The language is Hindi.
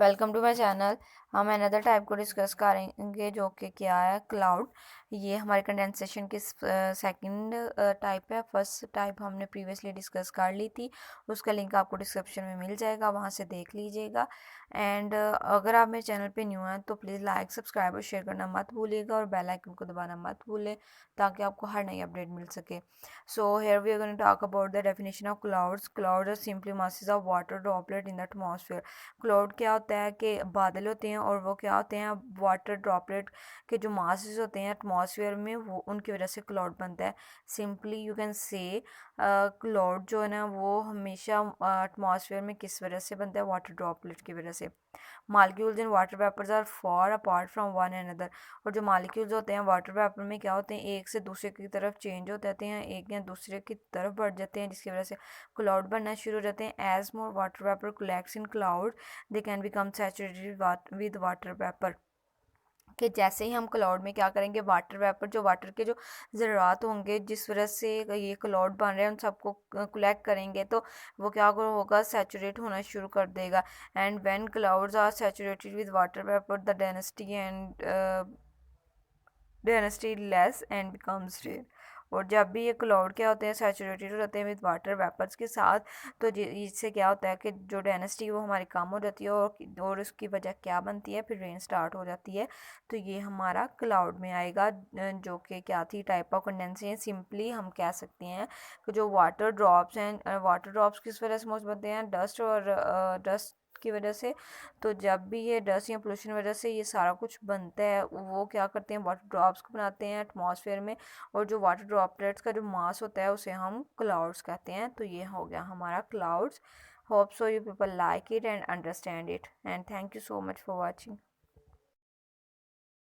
Welcome to my channel. हम अनदर टाइप को डिस्कस करेंगे जो कि क्या है, क्लाउड। ये हमारे कंडेंसेशन की सेकंड टाइप है। फर्स्ट टाइप हमने प्रीवियसली डिस्कस कर ली थी, उसका लिंक आपको डिस्क्रिप्शन में मिल जाएगा, वहाँ से देख लीजिएगा। एंड अगर आप मेरे चैनल पे न्यू हैं तो प्लीज़ लाइक, सब्सक्राइब और शेयर करना मत भूलिएगा, और बेल आइकन को दबाना मत भूलें ताकि आपको हर नई अपडेट मिल सके। So here we are going to talk about the definition of clouds. Cloud are simply masses of water droplet in the atmosphere. Cloud क्या होता है कि बादल होते हैं, और वो क्या होते हैं, वाटर ड्रॉपलेट के जो मासेस होते हैं एटमॉस्फेयर में, वो उनकी वजह से क्लाउड बनता है। Simply you can say cloud जो है ना वो हमेशा एटमॉस्फेयर में किस वजह से बनता है, वाटर ड्रॉपलेट की वजह से। Molecules in water vapours are far apart from one another. और जो मालिक्यूल्स होते हैं वाटर वेपर में क्या होते हैं, एक से दूसरे की तरफ चेंज हो जाते हैं, एक या दूसरे की तरफ बढ़ जाते हैं, जिसकी वजह से क्लाउड बनना शुरू हो जाते हैं। As more water vapour collects in cloud they can become saturated with water vapour. कि जैसे ही हम क्लाउड में क्या करेंगे, वाटर वेपर, जो वाटर के जो ज़रात होंगे जिस वजह से ये क्लाउड बन रहे हैं, उन सबको कलेक्ट करेंगे तो वो क्या होगा, सैचुरेट होना शुरू कर देगा। And when clouds are saturated with water vapour the density less and becomes rare. और जब भी ये क्लाउड क्या होते हैं, सैचुरेटेड होते हैं विद वाटर वेपर्स के साथ, तो इससे क्या होता है कि जो डेंसिटी वो हमारी कम हो जाती है, और उसकी वजह क्या बनती है, फिर रेन स्टार्ट हो जाती है। तो ये हमारा क्लाउड में आएगा, जो कि क्या थी, टाइप ऑफ कंडेंसेशन। सिंपली हम कह सकते हैं कि जो वाटर ड्रॉप्स हैं, वाटर ड्रॉप्स किस वजह से मोस्ट बनते हैं, डस्ट और डस्ट की वजह से। तो जब भी ये डस्ट या पोल्यूशन की वजह से ये सारा कुछ बनता है, वो क्या करते हैं, वाटर ड्रॉप्स को बनाते हैं एटमॉस्फेयर में। और जो वाटर ड्रॉपलेट्स का जो मास होता है उसे हम क्लाउड्स कहते हैं। तो ये हो गया हमारा clouds. Hope so you people like it and understand it, and thank you so much for watching.